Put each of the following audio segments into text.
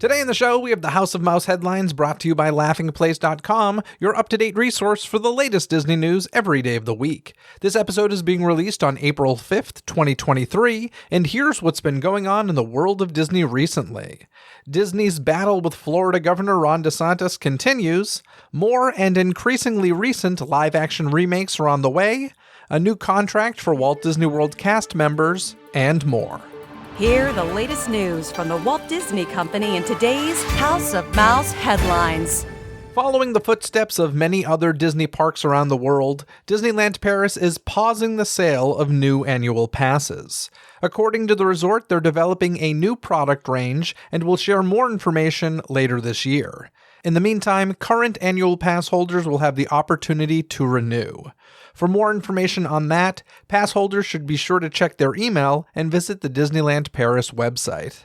Today in the show, we have the House of Mouse headlines brought to you by laughingplace.com, your up-to-date resource for the latest Disney news every day of the week. This episode is being released on April 5th, 2023, and here's what's been going on in the world of Disney recently. Disney's battle with Florida Governor Ron DeSantis continues, more and increasingly recent live-action remakes are on the way, a new contract for Walt Disney World cast members, and more. Hear the latest news from the Walt Disney Company in today's House of Mouse headlines. Following the footsteps of many other Disney parks around the world, Disneyland Paris is pausing the sale of new annual passes. According to the resort, they're developing a new product range and will share more information later this year. In the meantime, current annual pass holders will have the opportunity to renew. For more information on that, pass holders should be sure to check their email and visit the Disneyland Paris website.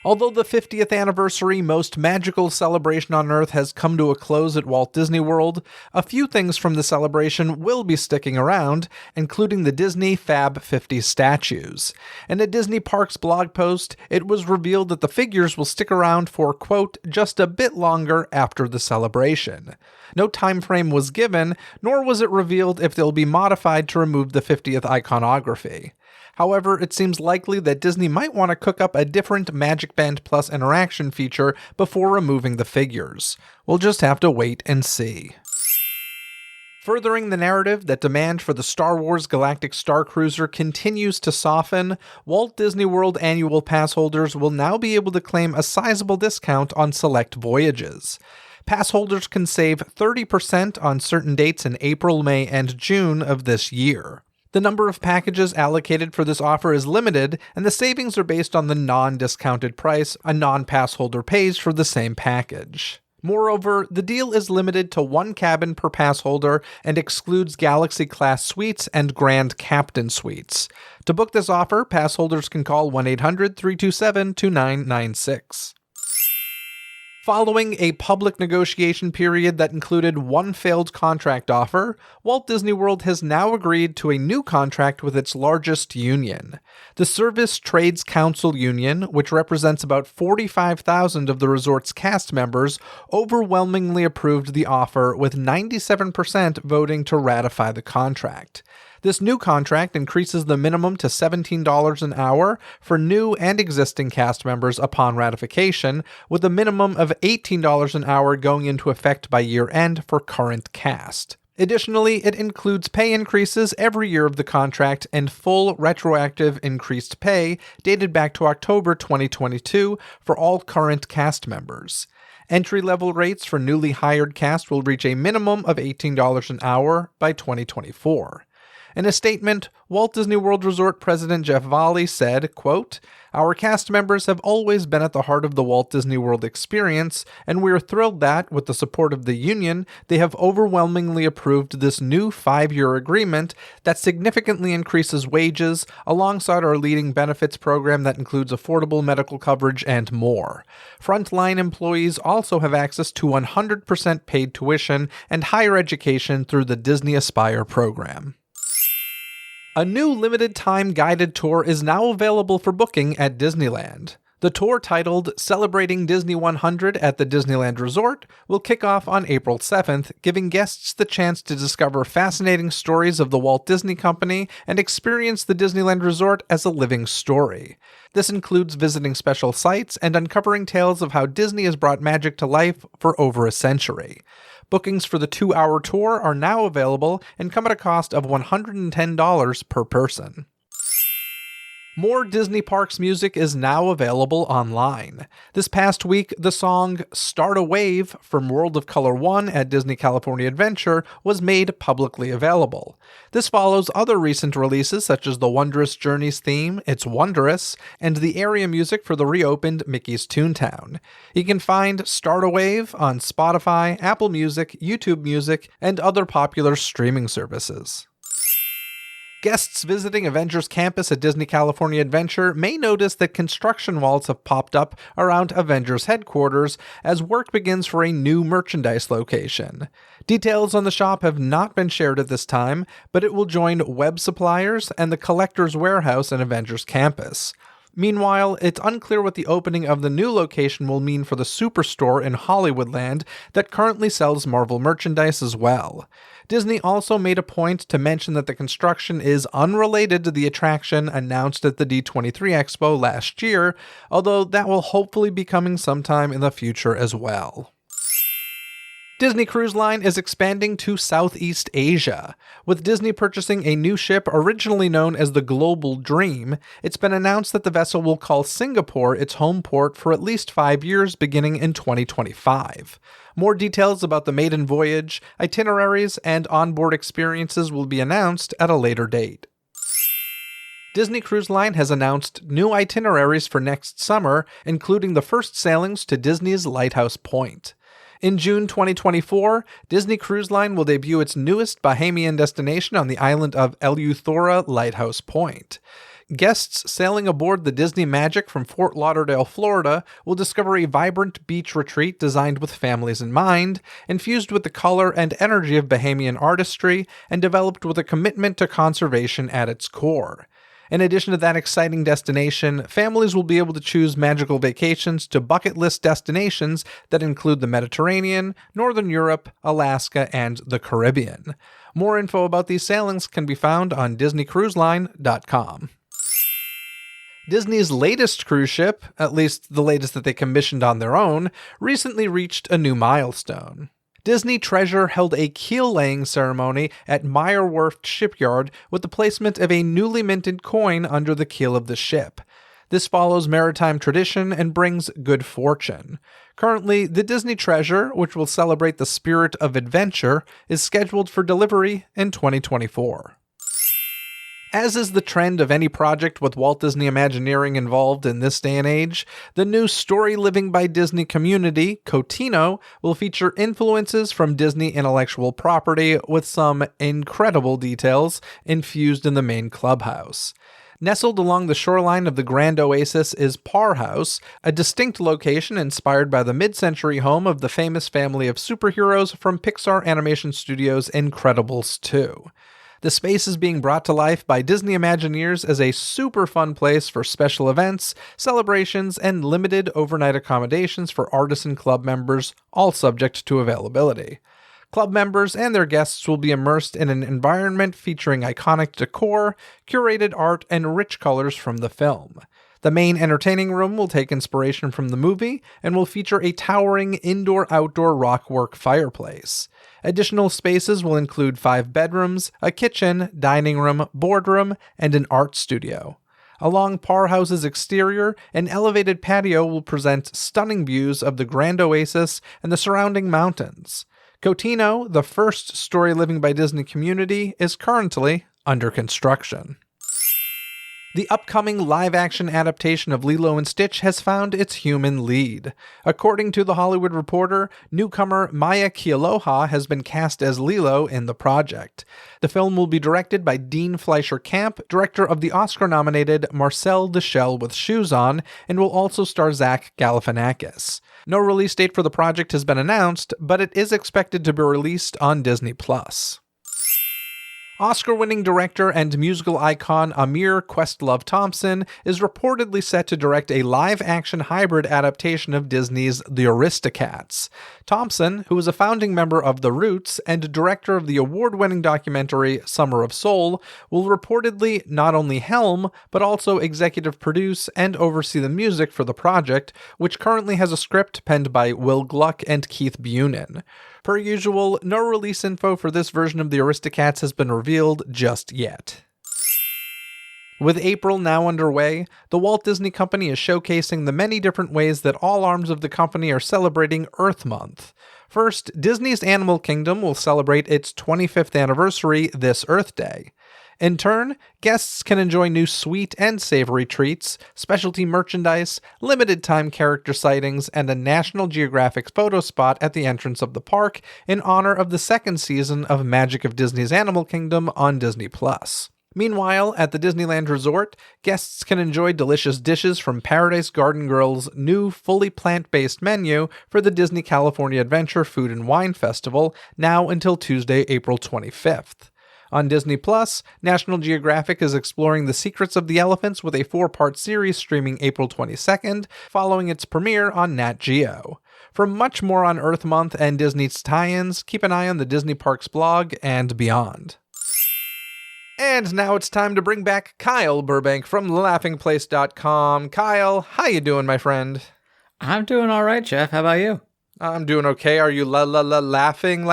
Although the 50th anniversary most magical celebration on Earth has come to a close at Walt Disney World, a few things from the celebration will be sticking around, including the Disney Fab 50 statues. In a Disney Parks blog post, it was revealed that the figures will stick around for, quote, just a bit longer after the celebration. No time frame was given, nor was it revealed if they'll be modified to remove the 50th iconography. However, it seems likely that Disney might want to cook up a different Magic Band Plus interaction feature before removing the figures. We'll just have to wait and see. Furthering the narrative that demand for the Star Wars Galactic Star Cruiser continues to soften, Walt Disney World annual pass holders will now be able to claim a sizable discount on select voyages. Pass holders can save 30% on certain dates in April, May, and June of this year. The number of packages allocated for this offer is limited, and the savings are based on the non-discounted price a non-pass holder pays for the same package. Moreover, the deal is limited to one cabin per pass holder and excludes Galaxy-class suites and Grand Captain suites. To book this offer, pass holders can call 1-800-327-2996. Following a public negotiation period that included one failed contract offer, Walt Disney World has now agreed to a new contract with its largest union. The Service Trades Council Union, which represents about 45,000 of the resort's cast members, overwhelmingly approved the offer, with 97% voting to ratify the contract. This new contract increases the minimum to $17 an hour for new and existing cast members upon ratification, with a minimum of $18 an hour going into effect by year-end for current cast. Additionally, it includes pay increases every year of the contract and full retroactive increased pay dated back to October 2022 for all current cast members. Entry-level rates for newly hired cast will reach a minimum of $18 an hour by 2024. In a statement, Walt Disney World Resort President Jeff Volley said, quote, "Our cast members have always been at the heart of the Walt Disney World experience, and we are thrilled that, with the support of the union, they have overwhelmingly approved this new 5-year agreement that significantly increases wages, alongside our leading benefits program that includes affordable medical coverage and more. Frontline employees also have access to 100% paid tuition and higher education through the Disney Aspire program." A new limited-time guided tour is now available for booking at Disneyland. The tour, titled Celebrating Disney 100 at the Disneyland Resort, will kick off on April 7th, giving guests the chance to discover fascinating stories of the Walt Disney Company and experience the Disneyland Resort as a living story. This includes visiting special sites and uncovering tales of how Disney has brought magic to life for over a century. Bookings for the 2-hour tour are now available and come at a cost of $110 per person. More Disney Parks music is now available online. This past week, the song Start a Wave from World of Color 1 at Disney California Adventure was made publicly available. This follows other recent releases such as the Wondrous Journeys theme, It's Wondrous, and the area music for the reopened Mickey's Toontown. You can find Start a Wave on Spotify, Apple Music, YouTube Music, and other popular streaming services. Guests visiting Avengers Campus at Disney California Adventure may notice that construction walls have popped up around Avengers headquarters as work begins for a new merchandise location. Details on the shop have not been shared at this time, but it will join web suppliers and the Collector's Warehouse in Avengers Campus. Meanwhile, it's unclear what the opening of the new location will mean for the Superstore in Hollywoodland that currently sells Marvel merchandise as well. Disney also made a point to mention that the construction is unrelated to the attraction announced at the D23 Expo last year, although that will hopefully be coming sometime in the future as well. Disney Cruise Line is expanding to Southeast Asia. With Disney purchasing a new ship originally known as the Global Dream, it's been announced that the vessel will call Singapore its home port for at least 5 years beginning in 2025. More details about the maiden voyage, itineraries, and onboard experiences will be announced at a later date. Disney Cruise Line has announced new itineraries for next summer, including the first sailings to Disney's Lighthouse Point. In June 2024, Disney Cruise Line will debut its newest Bahamian destination on the island of Eleuthera Lighthouse Point. Guests sailing aboard the Disney Magic from Fort Lauderdale, Florida, will discover a vibrant beach retreat designed with families in mind, infused with the color and energy of Bahamian artistry, and developed with a commitment to conservation at its core. In addition to that exciting destination, families will be able to choose magical vacations to bucket list destinations that include the Mediterranean, Northern Europe, Alaska, and the Caribbean. More info about these sailings can be found on DisneyCruiseLine.com. Disney's latest cruise ship, at least the latest that they commissioned on their own, recently reached a new milestone. Disney Treasure held a keel-laying ceremony at Meyer Werft Shipyard with the placement of a newly minted coin under the keel of the ship. This follows maritime tradition and brings good fortune. Currently, the Disney Treasure, which will celebrate the spirit of adventure, is scheduled for delivery in 2024. As is the trend of any project with Walt Disney Imagineering involved in this day and age, the new Story Living by Disney community, Cotino, will feature influences from Disney intellectual property with some incredible details infused in the main clubhouse. Nestled along the shoreline of the Grand Oasis is Parr House, a distinct location inspired by the mid-century home of the famous family of superheroes from Pixar Animation Studios' Incredibles 2. The space is being brought to life by Disney Imagineers as a super fun place for special events, celebrations, and limited overnight accommodations for artisan club members, all subject to availability. Club members and their guests will be immersed in an environment featuring iconic decor, curated art, and rich colors from the film. The main entertaining room will take inspiration from the movie and will feature a towering indoor-outdoor rockwork fireplace. Additional spaces will include 5 bedrooms, a kitchen, dining room, boardroom, and an art studio. Along Parr House's exterior, an elevated patio will present stunning views of the Grand Oasis and the surrounding mountains. Cotino, the first Story Living by Disney community, is currently under construction. The upcoming live-action adaptation of Lilo & Stitch has found its human lead. According to The Hollywood Reporter, newcomer Maya Kealoha has been cast as Lilo in the project. The film will be directed by Dean Fleischer Camp, director of the Oscar-nominated Marcel the Shell with Shoes On, and will also star Zach Galifianakis. No release date for the project has been announced, but it is expected to be released on Disney+. Oscar-winning director and musical icon Amir Questlove Thompson is reportedly set to direct a live-action hybrid adaptation of Disney's The Aristocats. Thompson, who is a founding member of The Roots and director of the award-winning documentary Summer of Soul, will reportedly not only helm, but also executive produce and oversee the music for the project, which currently has a script penned by Will Gluck and Keith Bunin. Per usual, no release info for this version of the Aristocats has been revealed just yet. With April now underway, the Walt Disney Company is showcasing the many different ways that all arms of the company are celebrating Earth Month. First, Disney's Animal Kingdom will celebrate its 25th anniversary this Earth Day. In turn, guests can enjoy new sweet and savory treats, specialty merchandise, limited-time character sightings, and a National Geographic photo spot at the entrance of the park in honor of the second season of Magic of Disney's Animal Kingdom on Disney+. Meanwhile, at the Disneyland Resort, guests can enjoy delicious dishes from Paradise Garden Grill's new fully plant-based menu for the Disney California Adventure Food and Wine Festival, now until Tuesday, April 25th. On Disney Plus, National Geographic is exploring the secrets of the elephants with a 4-part series streaming April 22nd, following its premiere on Nat Geo. For much more on Earth Month and Disney's tie-ins, keep an eye on the Disney Parks blog and beyond. And now it's time to bring back Kyle Burbank from laughingplace.com. Kyle, how you doing, my friend? I'm doing all right, Jeff. How about you? I'm doing okay. Are you laughing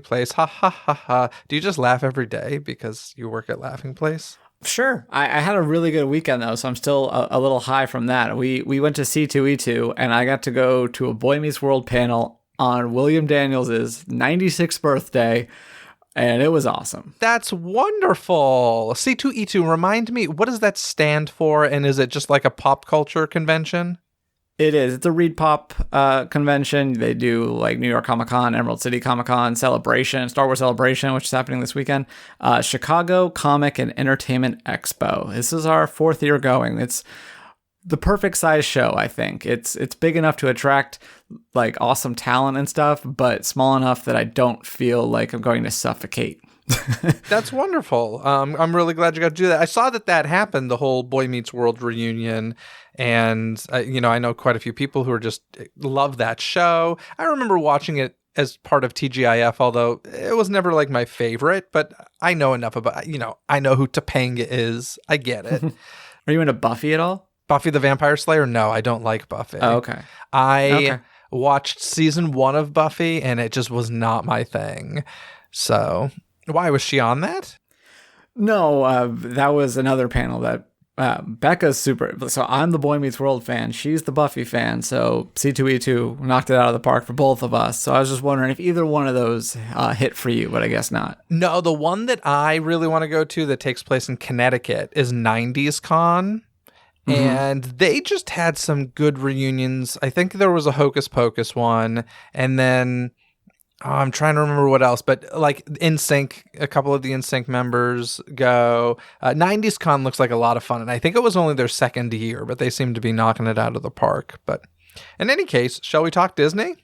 place? Ha ha ha ha. Do you just laugh every day because you work at Laughing Place? Sure. I had a really good weekend, though, so I'm still a little high from that. We went to C2E2, and I got to go to a Boy Meets World panel on William Daniels' 96th birthday, and it was awesome. That's wonderful. C2E2, remind me, what does that stand for, and is it just like a pop culture convention? It is. It's a Reed Pop convention. They do like New York Comic Con, Emerald City Comic Con, Celebration, Star Wars Celebration, which is happening this weekend. Chicago Comic and Entertainment Expo. This is our 4th year going. It's the perfect size show, I think. It's big enough to attract like awesome talent and stuff, but small enough that I don't feel like I'm going to suffocate. That's wonderful. I'm really glad you got to do that. I saw that happened, the whole Boy Meets World reunion. And, I know quite a few people who just love that show. I remember watching it as part of TGIF, although it was never like my favorite, but I know enough about, I know who Topanga is. I get it. Are you into Buffy at all? Buffy the Vampire Slayer? No, I don't like Buffy. Oh, okay. I watched season 1 of Buffy and it just was not my thing. So why was she on that? No, that was another panel that Becca's super. So I'm the Boy Meets World fan. She's the Buffy fan. So C2E2 knocked it out of the park for both of us. So I was just wondering if either one of those hit for you, but I guess not. No, the one that I really want to go to that takes place in Connecticut is 90s Con. Mm-hmm. And they just had some good reunions. I think there was a Hocus Pocus one. And then I'm trying to remember what else, but like NSYNC, a couple of the NSYNC members go. 90s Con looks like a lot of fun, and I think it was only their 2nd year, but they seem to be knocking it out of the park. But in any case, shall we talk Disney?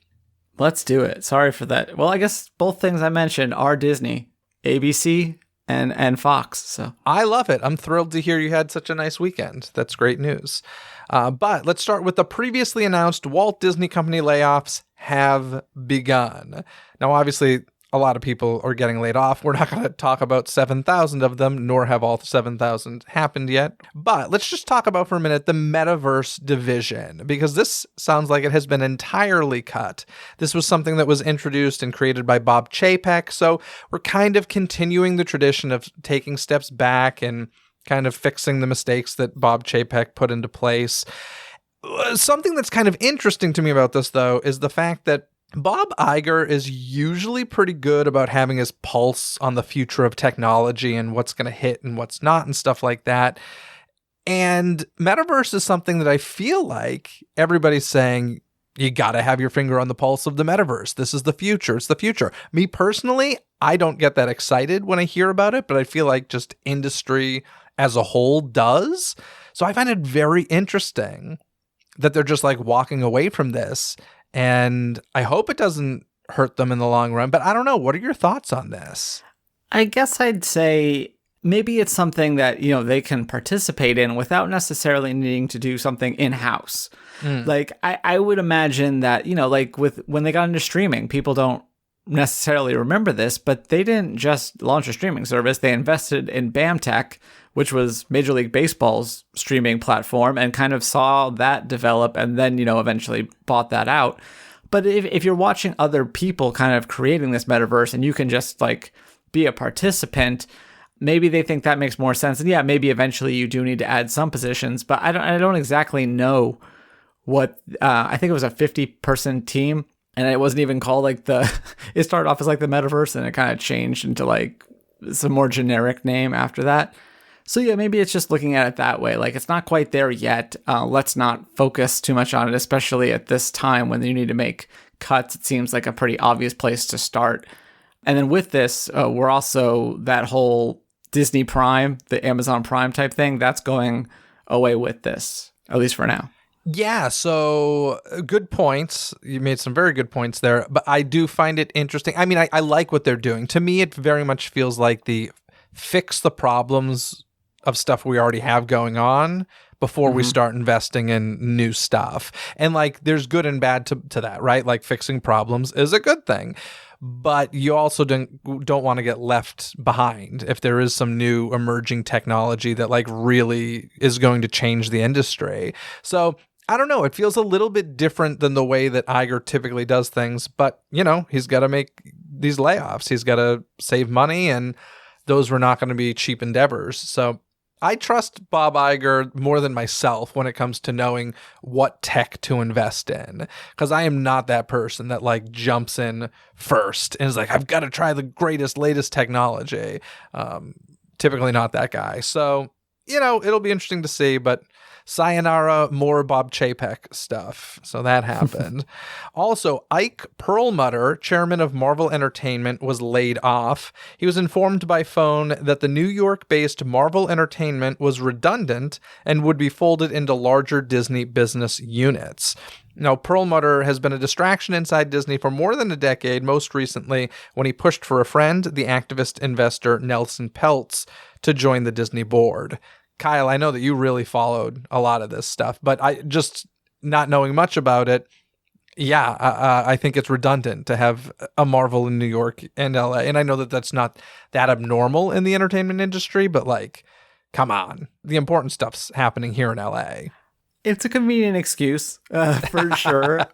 Let's do it. Sorry for that. Well, I guess both things I mentioned are Disney, ABC, and Fox. So I love it. I'm thrilled to hear you had such a nice weekend. That's great news. But let's start with the previously announced Walt Disney Company layoffs have begun. Now, obviously, a lot of people are getting laid off. We're not going to talk about 7,000 of them, nor have all 7,000 happened yet. But let's just talk about for a minute the metaverse division, because this sounds like it has been entirely cut. This was something that was introduced and created by Bob Chapek, so we're kind of continuing the tradition of taking steps back and kind of fixing the mistakes that Bob Chapek put into place. Something that's kind of interesting to me about this, though, is the fact that Bob Iger is usually pretty good about having his pulse on the future of technology and what's going to hit and what's not and stuff like that. And metaverse is something that I feel like everybody's saying, you got to have your finger on the pulse of the metaverse. This is the future. It's the future. Me personally, I don't get that excited when I hear about it, but I feel like just industry as a whole does. So I find it very interesting that they're just like walking away from this. And I hope it doesn't hurt them in the long run. But I don't know. What are your thoughts on this? I guess I'd say maybe it's something that, they can participate in without necessarily needing to do something in-house. Like, I would imagine that, like when they got into streaming, people don't necessarily remember this, but they didn't just launch a streaming service. They invested in BAMTech, which was Major League Baseball's streaming platform, and kind of saw that develop and then, eventually bought that out. But if you're watching other people kind of creating this metaverse and you can just like be a participant, maybe they think that makes more sense. And yeah, maybe eventually you do need to add some positions, but I don't exactly know what, I think it was a 50-person team, and it wasn't even called like it started off as like the metaverse and it kind of changed into like some more generic name after that. So yeah, maybe it's just looking at it that way. Like, it's not quite there yet. Let's not focus too much on it, especially at this time when you need to make cuts. It seems like a pretty obvious place to start. And then with this, we're also that whole Disney Prime, the Amazon Prime type thing, that's going away with this, at least for now. Yeah, so good points. You made some very good points there, but I do find it interesting. I mean, I like what they're doing. To me, it very much feels like the fix the problems of stuff we already have going on before we start investing in new stuff. And like, there's good and bad to that, right? Like, fixing problems is a good thing. But you also don't want to get left behind if there is some new emerging technology that like really is going to change the industry. So I don't know. It feels a little bit different than the way that Iger typically does things, but he's got to make these layoffs. He's got to save money, and those were not going to be cheap endeavors. So I trust Bob Iger more than myself when it comes to knowing what tech to invest in, because I am not that person that like jumps in first and is like, I've got to try the greatest, latest technology. Typically not that guy. So, it'll be interesting to see, but sayonara, more Bob Chapek stuff. So that happened. Also, Ike Perlmutter, chairman of Marvel Entertainment, was laid off. He was informed by phone that the New York-based Marvel Entertainment was redundant and would be folded into larger Disney business units. Now, Perlmutter has been a distraction inside Disney for more than a decade, most recently when he pushed for a friend, the activist investor Nelson Peltz, to join the Disney board. Kyle, I know that you really followed a lot of this stuff, but I just not knowing much about it. Yeah, I think it's redundant to have a Marvel in New York and LA. And I know that that's not that abnormal in the entertainment industry, but like, come on. The important stuff's happening here in LA. It's a convenient excuse, for sure.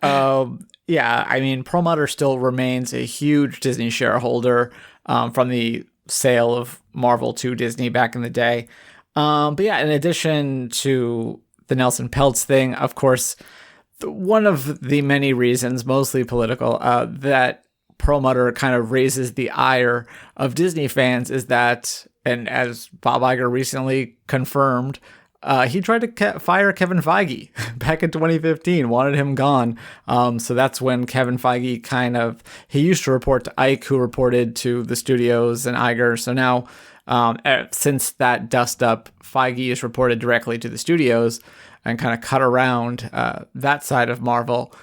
Yeah, I mean, Perlmutter still remains a huge Disney shareholder from the sale of Marvel to Disney back in the day. But yeah, in addition to the Nelson Peltz thing, of course, one of the many reasons, mostly political, that Perlmutter kind of raises the ire of Disney fans is that, and as Bob Iger recently confirmed, he tried to fire Kevin Feige back in 2015, wanted him gone. So that's when Kevin Feige he used to report to Ike, who reported to the studios and Iger. So now, since that dust up, Feige is reported directly to the studios and kind of cut around that side of Marvel.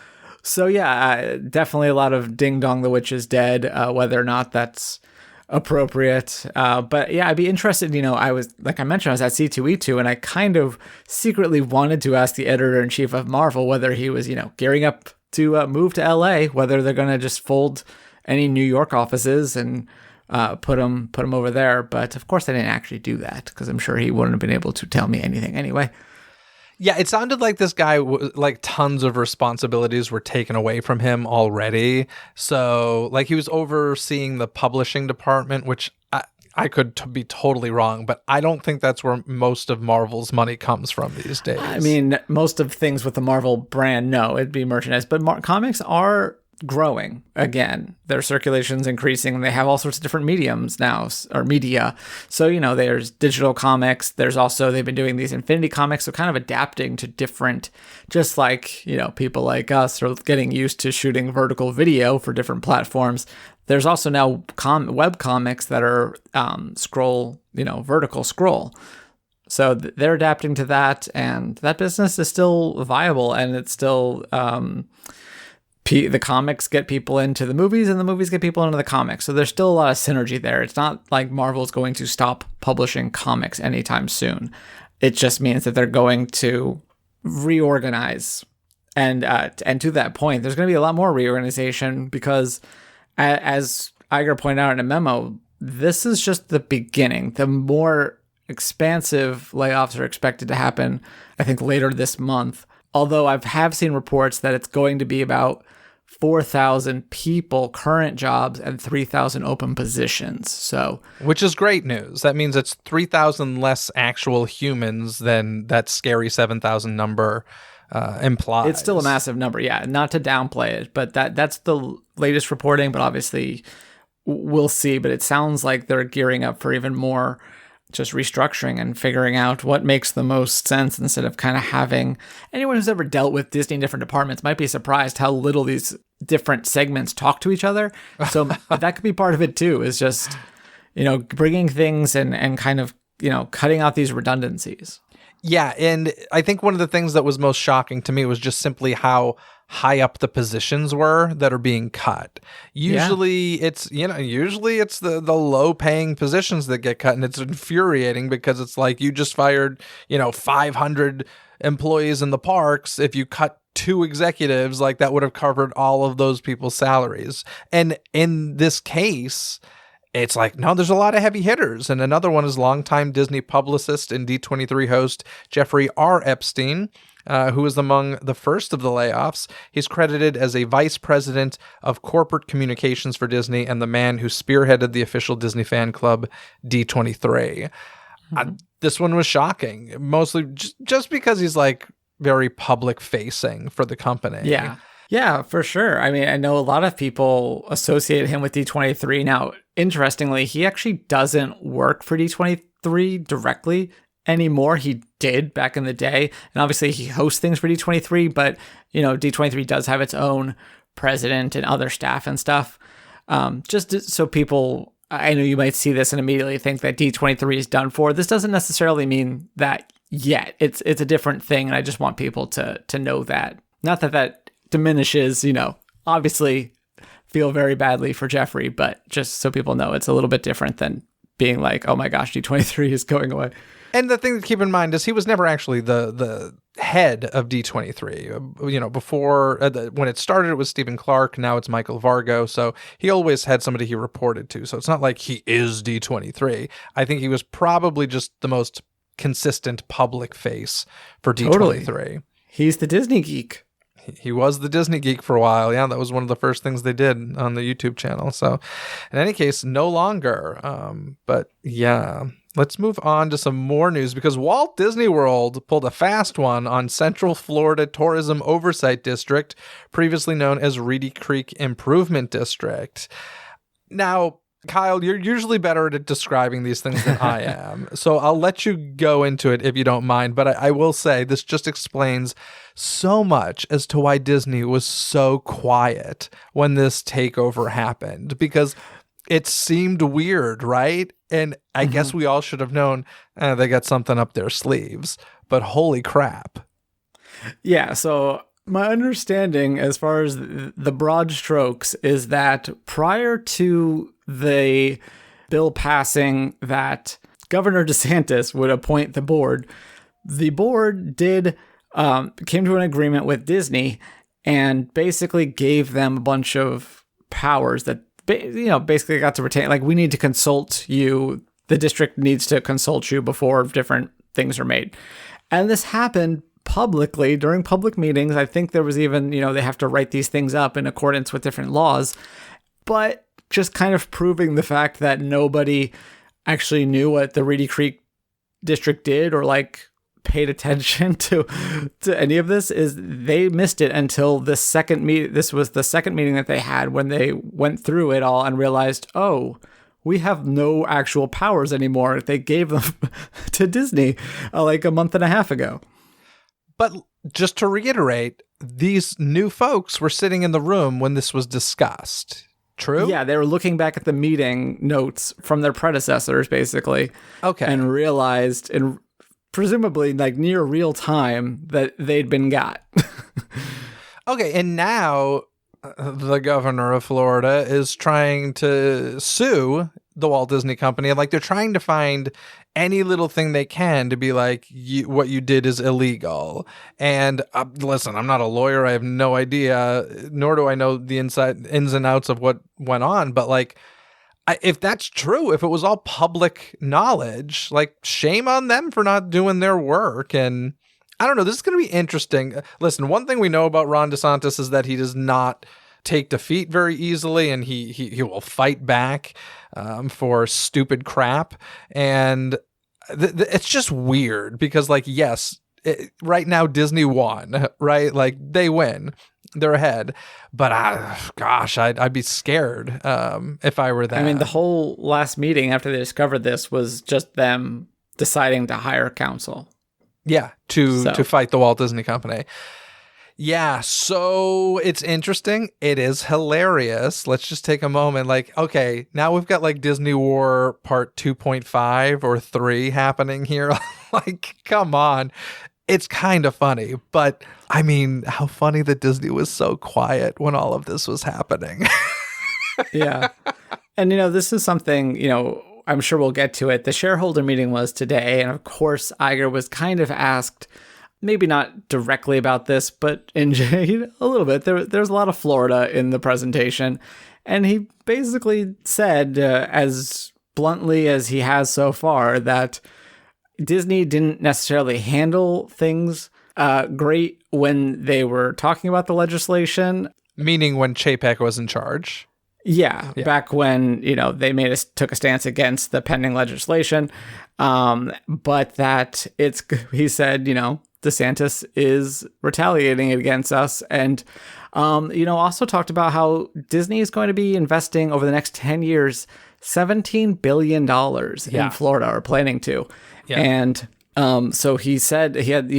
So yeah, definitely a lot of ding dong the witch is dead, whether or not that's appropriate. But yeah, I'd be interested, I was, like I mentioned, I was at C2E2 and I kind of secretly wanted to ask the editor-in-chief of Marvel whether he was, gearing up to move to LA, whether they're going to just fold any New York offices and put him over there. But of course, I didn't actually do that because I'm sure he wouldn't have been able to tell me anything anyway. Yeah, it sounded like this guy, like tons of responsibilities were taken away from him already. So like he was overseeing the publishing department, which I could be totally wrong, but I don't think that's where most of Marvel's money comes from these days. I mean, most of things with the Marvel brand, no, it'd be merchandise, but comics are growing again. Their circulation's increasing. They have all sorts of different mediums now, or media. So, there's digital comics. There's also, they've been doing these Infinity comics, so kind of adapting to different, just like, people like us are getting used to shooting vertical video for different platforms. There's also now web comics that are vertical scroll. So they're adapting to that, and that business is still viable, and it's still the comics get people into the movies and the movies get people into the comics. So there's still a lot of synergy there. It's not like Marvel's going to stop publishing comics anytime soon. It just means that they're going to reorganize. And to that point, there's going to be a lot more reorganization because, as Iger pointed out in a memo, this is just the beginning. The more expansive layoffs are expected to happen, I think, later this month. Although I have seen reports that it's going to be about 4,000 people, current jobs, and 3,000 open positions. So, which is great news. That means it's 3,000 less actual humans than that scary 7,000 number implies. It's still a massive number, yeah. Not to downplay it, but that's the latest reporting. But obviously, we'll see. But it sounds like they're gearing up for even more just restructuring and figuring out what makes the most sense instead of kind of having anyone who's ever dealt with Disney in different departments might be surprised how little these different segments talk to each other. So that could be part of it too, is just, bringing things and kind of, cutting out these redundancies. Yeah, and I think one of the things that was most shocking to me was just simply how high up the positions were that are being cut. Usually it's the low paying positions that get cut, and it's infuriating because it's like you just fired, 500 employees in the parks. If you cut two executives, like that would have covered all of those people's salaries. And in this case, it's like, no, there's a lot of heavy hitters. And another one is longtime Disney publicist and D23 host Jeffrey R. Epstein, who is among the first of the layoffs. He's credited as a vice president of corporate communications for Disney and the man who spearheaded the official Disney fan club, D23. This one was shocking, mostly just because he's like very public facing for the company. Yeah, for sure. I mean, I know a lot of people associate him with D23. Now, interestingly, he actually doesn't work for D23 directly anymore. He did back in the day. And obviously he hosts things for D23, but D23 does have its own president and other staff and stuff. Just so people, I know you might see this and immediately think that D23 is done for. This doesn't necessarily mean that yet. It's a different thing. And I just want people to know that. Not that diminishes, obviously feel very badly for Jeffrey, but just so people know, it's a little bit different than being like, oh my gosh, D23 is going away. And the thing to keep in mind is he was never actually the head of D23. Before when it started, it was Stephen Clark. Now it's Michael Vargo. So he always had somebody he reported to. So it's not like he is D23. I think he was probably just the most consistent public face for D23. Totally. He's the Disney geek. He was the Disney geek for a while. Yeah, that was one of the first things they did on the YouTube channel. So in any case, no longer. But yeah, let's move on to some more news because Walt Disney World pulled a fast one on Central Florida Tourism Oversight District, previously known as Reedy Creek Improvement District. Now, Kyle, you're usually better at describing these things than I am, so I'll let you go into it if you don't mind, but I will say this just explains so much as to why Disney was so quiet when this takeover happened, because it seemed weird, right? And I guess we all should have known they got something up their sleeves, but holy crap. Yeah, so my understanding as far as the broad strokes is that prior to the bill passing that Governor DeSantis would appoint the board did came to an agreement with Disney and basically gave them a bunch of powers that basically got to retain, like, we need to consult you, the district needs to consult you before different things are made. And this happened publicly during public meetings. I think there was even, they have to write these things up in accordance with different laws, but just kind of proving the fact that nobody actually knew what the Reedy Creek district did or like paid attention to any of this is they missed it until the second meet. This was the second meeting that they had when they went through it all and realized, oh, we have no actual powers anymore. They gave them to Disney like a month and a half ago. But just to reiterate, these new folks were sitting in the room when this was discussed. True? Yeah, they were looking back at the meeting notes from their predecessors, basically. Okay. And realized, in presumably like near real time, that they'd been got. Okay, and now the governor of Florida is trying to sue the Walt Disney Company. Like, they're trying to find any little thing they can to be like, what you did is illegal. And listen, I'm not a lawyer. I have no idea, nor do I know the ins and outs of what went on. But like, if that's true, if it was all public knowledge, like, shame on them for not doing their work. And I don't know, this is going to be interesting. Listen, one thing we know about Ron DeSantis is that he does not take defeat very easily, and he will fight back for stupid crap. And it's just weird because, like, yes, right now Disney won, right? Like, they win, they're ahead. But gosh, I'd be scared if I were that. I mean, the whole last meeting after they discovered this was just them deciding to hire counsel. Yeah, to fight the Walt Disney Company. Yeah, so it's interesting. It is hilarious. Let's just take a moment. Like, okay, now we've got like Disney War Part 2.5 or 3 happening here. Like, come on. It's kind of funny, but I mean, how funny that Disney was so quiet when all of this was happening. Yeah. And, this is something, I'm sure we'll get to it. The shareholder meeting was today. And of course, Iger was kind of asked, maybe not directly about this, but a little bit. There's a lot of Florida in the presentation. And he basically said, as bluntly as he has so far, that Disney didn't necessarily handle things great when they were talking about the legislation. Meaning when Chapek was in charge. Yeah, back when, they took a stance against the pending legislation. But that he said, DeSantis is retaliating against us. And, also talked about how Disney is going to be investing over the next 10 years, $17 billion in Florida, or planning to. Yeah. And so he said he had,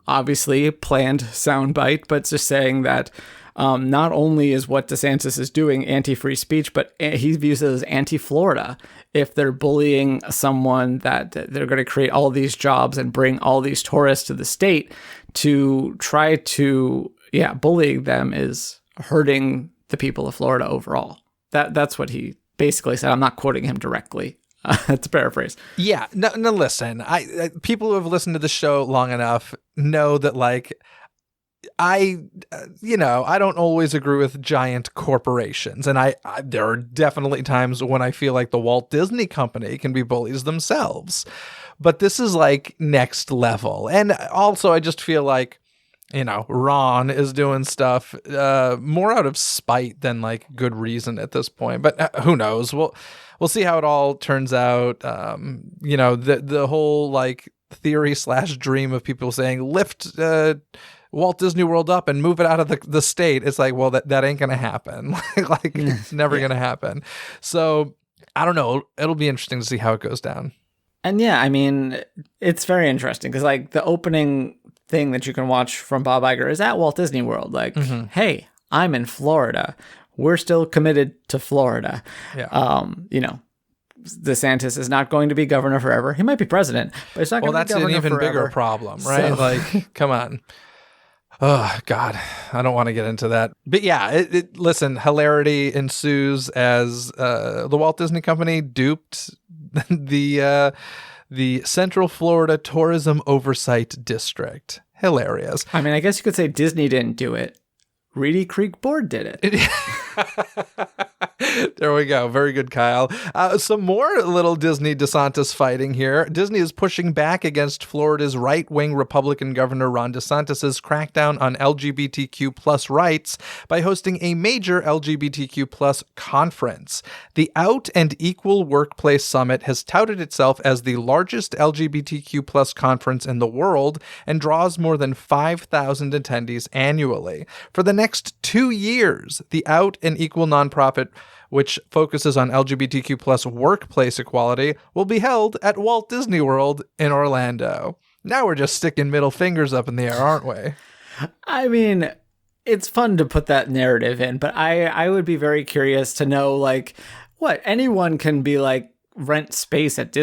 obviously planned soundbite, but just saying that not only is what DeSantis is doing anti-free speech, but he views it as anti-Florida. If they're bullying someone, that they're going to create all these jobs and bring all these tourists to the state, to try to, bullying them is hurting the people of Florida overall. That's what he basically said. I'm not quoting him directly. To paraphrase. Yeah. No, listen, people who have listened to the show long enough know that, like, I don't always agree with giant corporations. And there are definitely times when I feel like the Walt Disney Company can be bullies themselves. But this is like next level. And also, I just feel like, Ron is doing stuff more out of spite than like good reason at this point. But who knows? We'll see how it all turns out. The whole like theory / dream of people saying lift Walt Disney World up and move it out of the state. It's like, well, that ain't gonna happen. It's never gonna happen. So I don't know. It'll be interesting to see how it goes down. And yeah, I mean, it's very interesting because like the opening thing that you can watch from Bob Iger is at Walt Disney World. Like, hey, I'm in Florida. We're still committed to Florida. Yeah. DeSantis is not going to be governor forever. He might be president, but it's not going to be governor forever. Well, that's an even bigger problem, right? So. Like, come on. Oh, God, I don't want to get into that. But yeah, listen, hilarity ensues as the Walt Disney Company duped the Central Florida Tourism Oversight District. Hilarious. I mean, I guess you could say Disney didn't do it. Reedy Creek Board did it. There we go. Very good, Kyle. Some more little Disney DeSantis fighting here. Disney is pushing back against Florida's right-wing Republican Governor Ron DeSantis' crackdown on LGBTQ plus rights by hosting a major LGBTQ plus conference. The Out and Equal Workplace Summit has touted itself as the largest LGBTQ plus conference in the world and draws more than 5,000 attendees annually. For the next 2 years, the Out and Equal nonprofit, which focuses on LGBTQ plus workplace equality, will be held at Walt Disney World in Orlando. Now we're just sticking middle fingers up in the air, aren't we? I mean, it's fun to put that narrative in, but I would be very curious to know, like, what anyone can be like, rent space at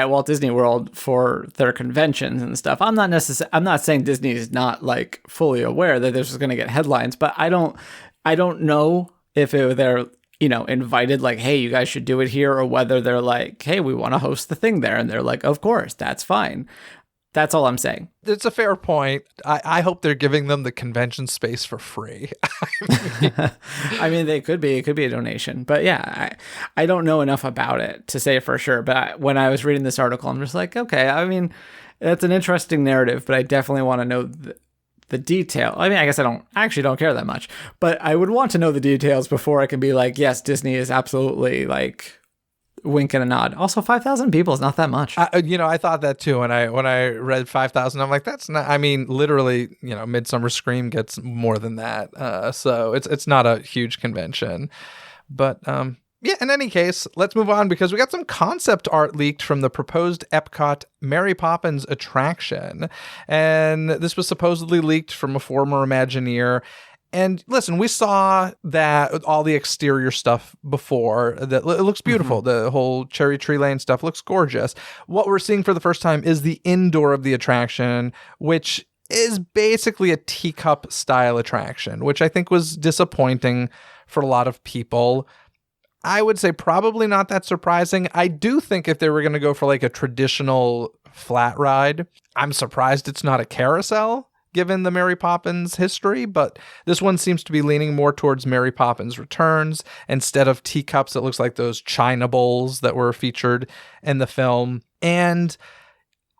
Walt Disney World for their conventions and stuff. I'm not saying Disney is not like fully aware that this is going to get headlines, but I don't know if they're invited, like, hey, you guys should do it here, or whether they're like, hey, we want to host the thing there, and they're like, of course, that's fine. That's all I'm saying. It's a fair point. I hope they're giving them the convention space for free. I mean, it could be a donation, but yeah, I don't know enough about it to say for sure. But when I was reading this article, I'm just like, okay, I mean, that's an interesting narrative, but I definitely want to know the detail. I mean, I guess I don't care that much, but I would want to know the details before I can be like, yes, Disney is absolutely like wink and a nod. Also, 5,000 people is not that much. I thought that too. When I read 5,000, I'm like, that's not. I mean, literally, Midsummer Scream gets more than that. So it's not a huge convention, but Yeah, in any case, let's move on because we got some concept art leaked from the proposed Epcot Mary Poppins attraction. And this was supposedly leaked from a former Imagineer. And listen, we saw that all the exterior stuff before. That it looks beautiful. The whole Cherry Tree Lane stuff looks gorgeous. What we're seeing for the first time is the indoor of the attraction, which is basically a teacup style attraction, which I think was disappointing for a lot of people. I would say probably not that surprising. I do think if they were going to go for like a traditional flat ride, I'm surprised it's not a carousel given the Mary Poppins history, but this one seems to be leaning more towards Mary Poppins Returns. Instead of teacups, it looks like those china bowls that were featured in the film. And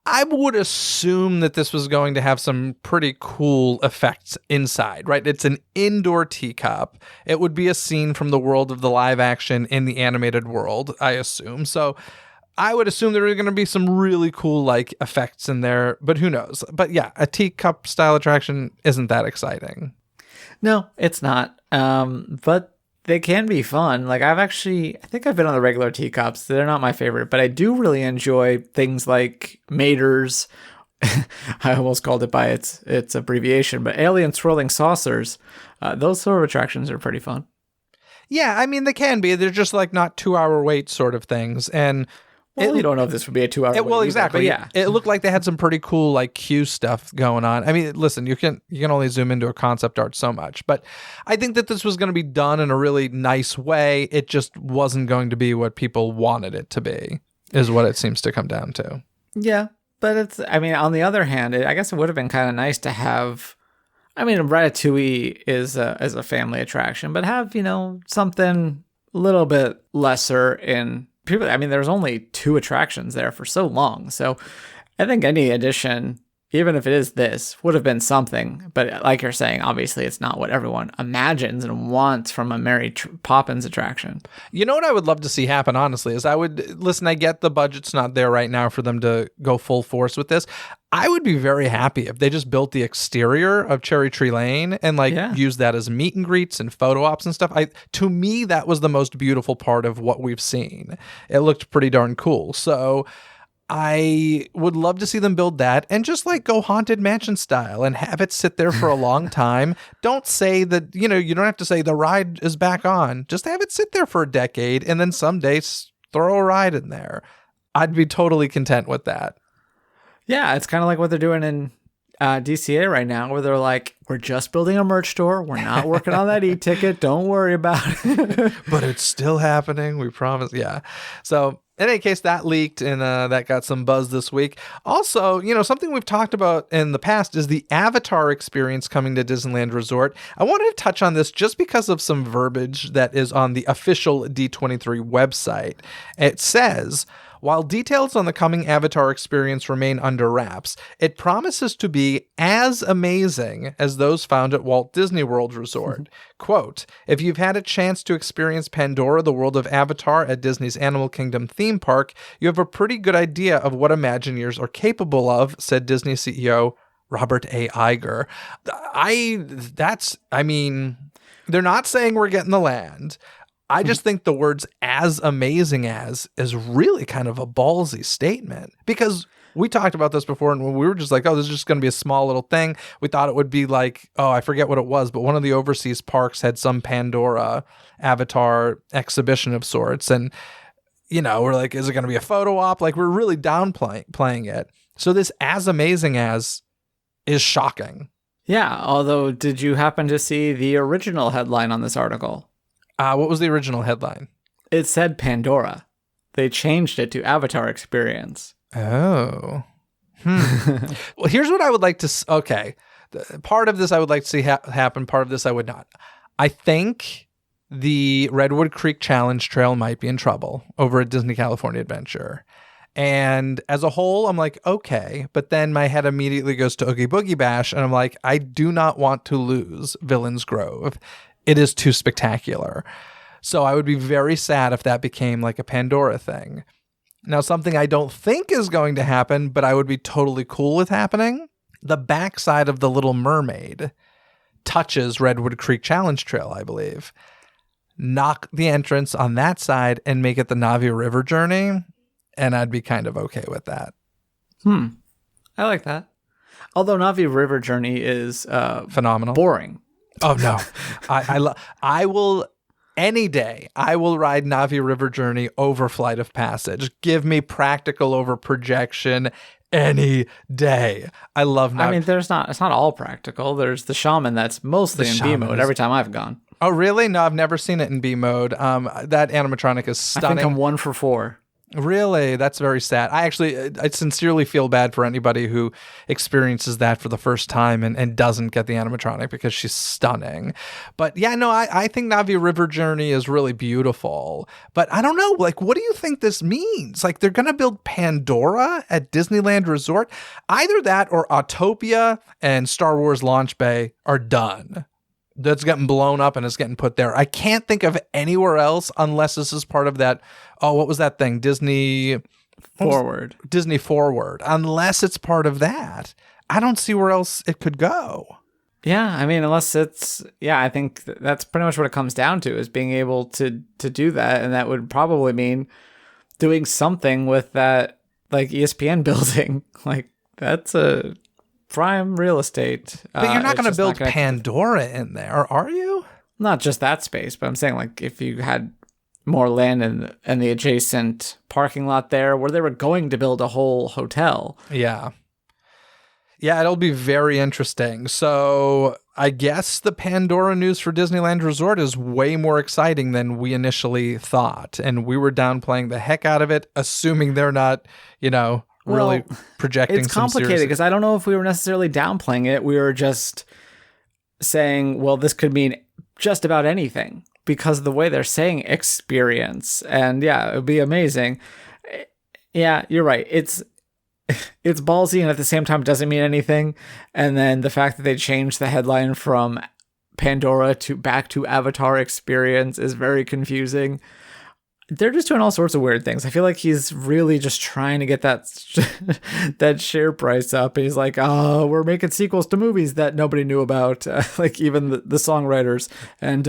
I would assume that this was going to have some pretty cool effects inside, right? It's an indoor teacup. It would be a scene from the world of the live action in the animated world, I assume. So I would assume there are going to be some really cool like effects in there, but who knows? But yeah, a teacup style attraction isn't that exciting. No, it's not. But they can be fun. Like I think I've been on the regular teacups. They're not my favorite, but I do really enjoy things like Mater's. I almost called it by its abbreviation, but Alien Swirling Saucers. Those sort of attractions are pretty fun. Yeah, I mean, they can be. They're just like not 2-hour wait sort of things. And you don't know if this would be a 2-hour wait. Well, exactly. Either, yeah. It looked like they had some pretty cool like queue stuff going on. I mean, listen, you can only zoom into a concept art so much, but I think that this was going to be done in a really nice way. It just wasn't going to be what people wanted it to be, is what it seems to come down to. Yeah, but on the other hand, I guess it would have been kind of nice to have. I mean, Ratatouille is a family attraction, but have something a little bit lesser in. People, I mean, there's only 2 attractions there for so long. So I think any addition, even if it is this, would have been something. But like you're saying, obviously it's not what everyone imagines and wants from a Mary Poppins attraction. You know what I would love to see happen, honestly, is I get the budget's not there right now for them to go full force with this. I would be very happy if they just built the exterior of Cherry Tree Lane and use that as meet and greets and photo ops and stuff. To me, that was the most beautiful part of what we've seen. It looked pretty darn cool. So I would love to see them build that and just go Haunted Mansion style and have it sit there for a long time. Don't say that, you don't have to say the ride is back on. Just have it sit there for a decade and then someday throw a ride in there. I'd be totally content with that. Yeah, it's kind of like what they're doing in DCA right now, where they're like, we're just building a merch store. We're not working on that e-ticket. Don't worry about it. But it's still happening. We promise. Yeah. So in any case, that leaked and that got some buzz this week. Also, something we've talked about in the past is the Avatar experience coming to Disneyland Resort. I wanted to touch on this just because of some verbiage that is on the official D23 website. It says, while details on the coming Avatar experience remain under wraps, it promises to be as amazing as those found at Walt Disney World Resort. Quote, if you've had a chance to experience Pandora, the world of Avatar at Disney's Animal Kingdom theme park, you have a pretty good idea of what Imagineers are capable of, said Disney CEO Robert A. Iger. They're not saying we're getting the land. I just think the words as amazing as is really kind of a ballsy statement, because we talked about this before and we were just like, oh, this is just going to be a small little thing. We thought it would be like, oh, I forget what it was, but one of the overseas parks had some Pandora Avatar exhibition of sorts. And, we're like, is it going to be a photo op? Like, we're really downplaying it. So this as amazing as is shocking. Yeah. Although, did you happen to see the original headline on this article? What was the original headline? It said Pandora. They changed it to Avatar Experience. Oh. Well, here's what I would like to... Okay. Part of this I would like to see happen. Part of this I would not. I think the Redwood Creek Challenge Trail might be in trouble over at Disney California Adventure. And as a whole, I'm like, okay. But then my head immediately goes to Oogie Boogie Bash. And I'm like, I do not want to lose Villains Grove. It is too spectacular. So I would be very sad if that became like a Pandora thing. Now, something I don't think is going to happen, but I would be totally cool with happening. The backside of the Little Mermaid touches Redwood Creek Challenge Trail, I believe. knock the entrance on that side and make it the Navi River journey, and I'd be kind of okay with that. I like that. Although Navi River Journey is Phenomenal. boring. Oh no, I will any day. I will ride Navi River Journey over Flight of Passage. Give me practical over projection any day. I love Navi. I mean, it's not all practical. There's the shaman that's mostly in B mode every time I've gone. Oh really? No, I've never seen it in B mode. That animatronic is stunning. I think I'm 1 for 4. Really? That's very sad. I sincerely feel bad for anybody who experiences that for the first time and doesn't get the animatronic because she's stunning. But yeah, no, I think Navi River Journey is really beautiful. But I don't know, like, what do you think this means? Like, they're going to build Pandora at Disneyland Resort? Either that or Autopia and Star Wars Launch Bay are done. That's getting blown up and it's getting put there. I can't think of anywhere else unless this is part of that. Oh, what was that thing? Disney Forward. Disney Forward. Unless it's part of that, I don't see where else it could go. Yeah, I mean, unless it's, I think that's pretty much what it comes down to, is being able to do that. And that would probably mean doing something with that, like, ESPN building. Like, that's a prime real estate. But you're not going to build Pandora in there, are you? Not just that space, but I'm saying, like, if you had more land and the adjacent parking lot there where they were going to build a whole hotel. Yeah. Yeah, it'll be very interesting. So I guess the Pandora news for Disneyland Resort is way more exciting than we initially thought. And we were downplaying the heck out of it, assuming they're not, really projecting. It's complicated because I don't know if we were necessarily downplaying it. We were just saying, well, this could mean just about anything because of the way they're saying experience. And yeah, it would be amazing. Yeah, you're right. It's ballsy and at the same time doesn't mean anything. And then the fact that they changed the headline from Pandora back to Avatar Experience is very confusing. They're just doing all sorts of weird things. I feel like he's really just trying to get that share price up. He's like, oh, we're making sequels to movies that nobody knew about, like even the songwriters. And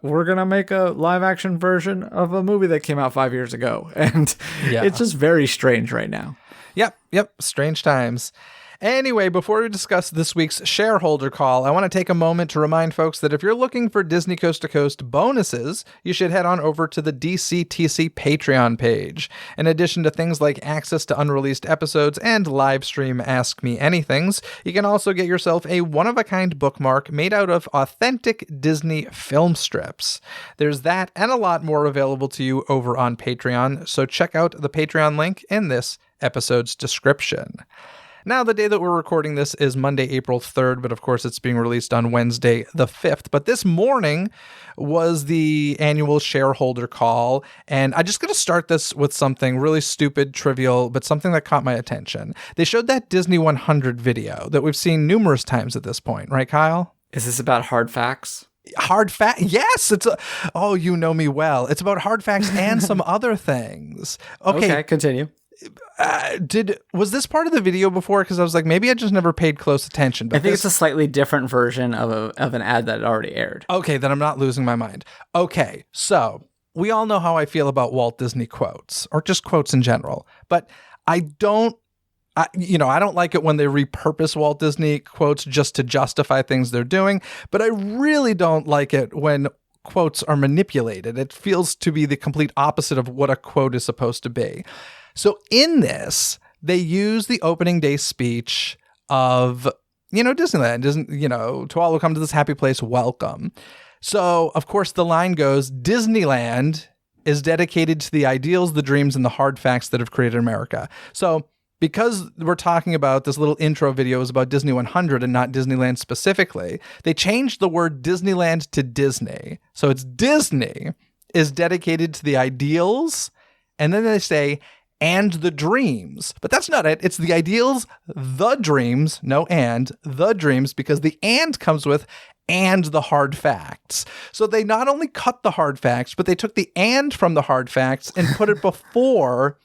we're going to make a live action version of a movie that came out 5 years ago. And It's just very strange right now. Yep. Strange times. Anyway, before we discuss this week's shareholder call, I want to take a moment to remind folks that if you're looking for Disney Coast to Coast bonuses, you should head on over to the DCTC Patreon page. In addition to things like access to unreleased episodes and live stream Ask Me Anythings, you can also get yourself a one-of-a-kind bookmark made out of authentic Disney film strips. There's that and a lot more available to you over on Patreon, so check out the Patreon link in this episode's description. Now, the day that we're recording this is Monday, April 3rd, but of course it's being released on Wednesday the 5th. But this morning was the annual shareholder call, and I'm just going to start this with something really stupid, trivial, but something that caught my attention. They showed that Disney 100 video that we've seen numerous times at this point, right, Kyle? Is this about hard facts? Hard fact? Yes. Oh, you know me well. It's about hard facts and some other things. Okay, continue. Was this part of the video before? Because I was like, maybe I just never paid close attention. But I think it's a slightly different version of an ad that had already aired. Okay, then I'm not losing my mind. Okay, so we all know how I feel about Walt Disney quotes, or just quotes in general. But I don't like it when they repurpose Walt Disney quotes just to justify things they're doing. But I really don't like it when quotes are manipulated. It feels to be the complete opposite of what a quote is supposed to be. So in this, they use the opening day speech of, Disneyland, to all who come to this happy place, welcome. So, of course, the line goes, Disneyland is dedicated to the ideals, the dreams, and the hard facts that have created America. So because we're talking about this little intro video is about Disney 100 and not Disneyland specifically, they changed the word Disneyland to Disney. So it's Disney is dedicated to the ideals, and then they say, and the dreams. But that's not it. It's the ideals, the dreams, the dreams, because the and comes with and the hard facts. So they not only cut the hard facts, but they took the and from the hard facts and put it before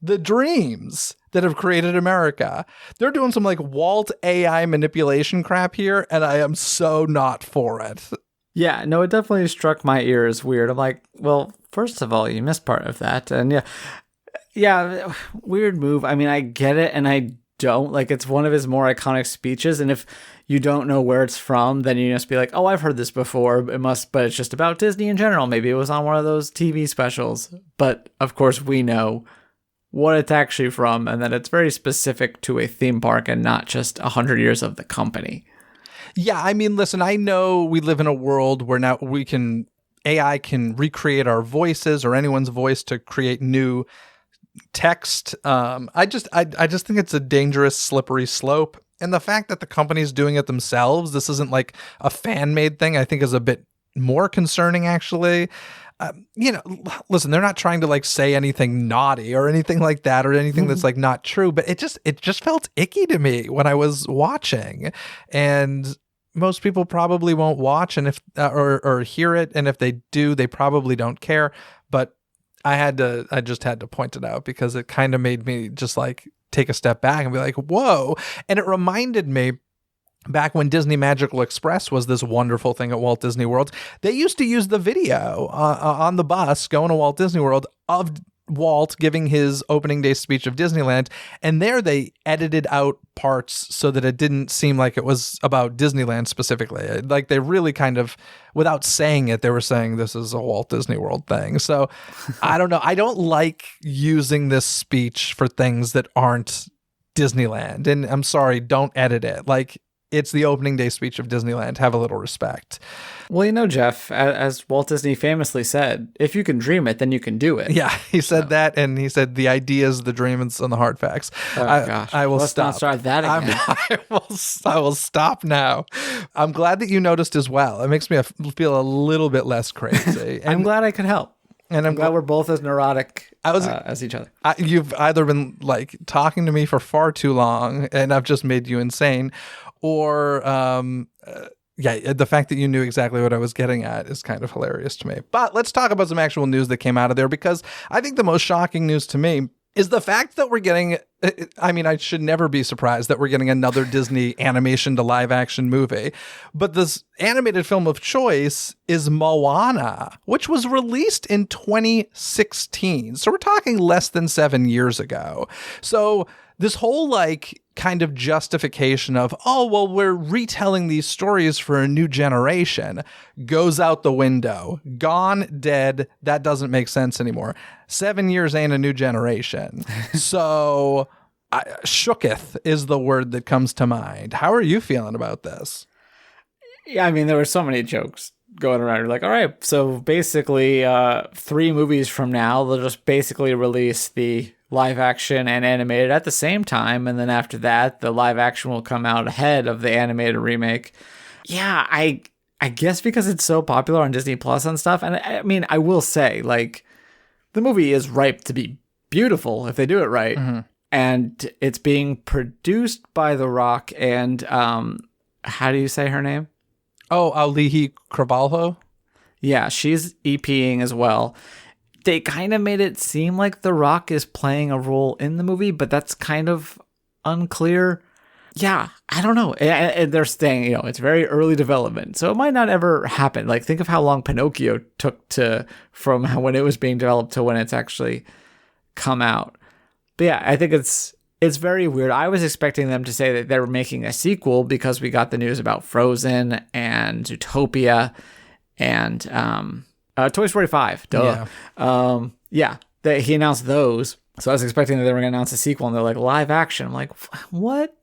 the dreams that have created America. They're doing some like Walt AI manipulation crap here, and I am so not for it. Yeah, no, it definitely struck my ear as weird. I'm like, well, first of all, you missed part of that. And yeah, weird move. I mean, I get it and I don't. Like, it's one of his more iconic speeches. And if you don't know where it's from, then you just be like, oh, I've heard this before. It must, but it's just about Disney in general. Maybe it was on one of those TV specials. But of course, we know what it's actually from and that it's very specific to a theme park and not just 100 years of the company. Yeah, I mean, listen, I know we live in a world where now AI can recreate our voices or anyone's voice to create new text. I just think it's a dangerous, slippery slope. And the fact that the company's doing it themselves, this isn't like a fan-made thing, I think is a bit more concerning, actually. Listen, they're not trying to like say anything naughty or anything like that or anything that's like not true, but it just felt icky to me when I was watching. And most people probably won't watch and if or hear it, and if they do, they probably don't care. But I just had to point it out because it kind of made me just like take a step back and be like, whoa. And it reminded me back when Disney Magical Express was this wonderful thing at Walt Disney World. They used to use the video on the bus going to Walt Disney World of Walt giving his opening day speech of Disneyland, and there they edited out parts so that it didn't seem like it was about Disneyland specifically. Like they really kind of, without saying it, they were saying this is a Walt Disney World thing. So I don't know. I don't like using this speech for things that aren't Disneyland. And I'm sorry, don't edit it. Like, it's the opening day speech of Disneyland. Have a little respect. Well, Jeff, as Walt Disney famously said, if you can dream it, then you can do it. Yeah, he said that, and he said the ideas, the dreams, and the hard facts. Oh, gosh. I will Let's stop. not start that again. I will stop now. I'm glad that you noticed as well. It makes me feel a little bit less crazy. I'm glad I could help. And I'm glad we're both as neurotic as each other. You've either been like talking to me for far too long, and I've just made you insane, or the fact that you knew exactly what I was getting at is kind of hilarious to me. But let's talk about some actual news that came out of there, because I think the most shocking news to me is the fact that we're getting, I mean, I should never be surprised that we're getting another Disney animation to live action movie. But this animated film of choice is Moana, which was released in 2016. So we're talking less than 7 years ago. So this whole like kind of justification of, oh, well, we're retelling these stories for a new generation goes out the window. Gone, dead. That doesn't make sense anymore. 7 years ain't a new generation. So shooketh is the word that comes to mind. How are you feeling about this? Yeah, I mean, there were so many jokes going around. You're like, all right, so basically 3 movies from now, they'll just basically release the live action and animated at the same time, and then after that the live action will come out ahead of the animated remake. Yeah, I guess because it's so popular on Disney Plus and stuff. And I mean, I will say, like, the movie is ripe to be beautiful if they do it right. Mm-hmm. And it's being produced by The Rock and how do you say her name? Oh, Alihi Cravalho. Yeah, she's EPing as well. They kind of made it seem like The Rock is playing a role in the movie, but that's kind of unclear. Yeah, I don't know. And they're saying, it's very early development, so it might not ever happen. Like, think of how long Pinocchio took from when it was being developed to when it's actually come out. But yeah, I think it's very weird. I was expecting them to say that they were making a sequel because we got the news about Frozen and Zootopia and Toy Story 5, duh. Yeah. He announced those. So I was expecting that they were going to announce a sequel, and they're like, live action. I'm like, what?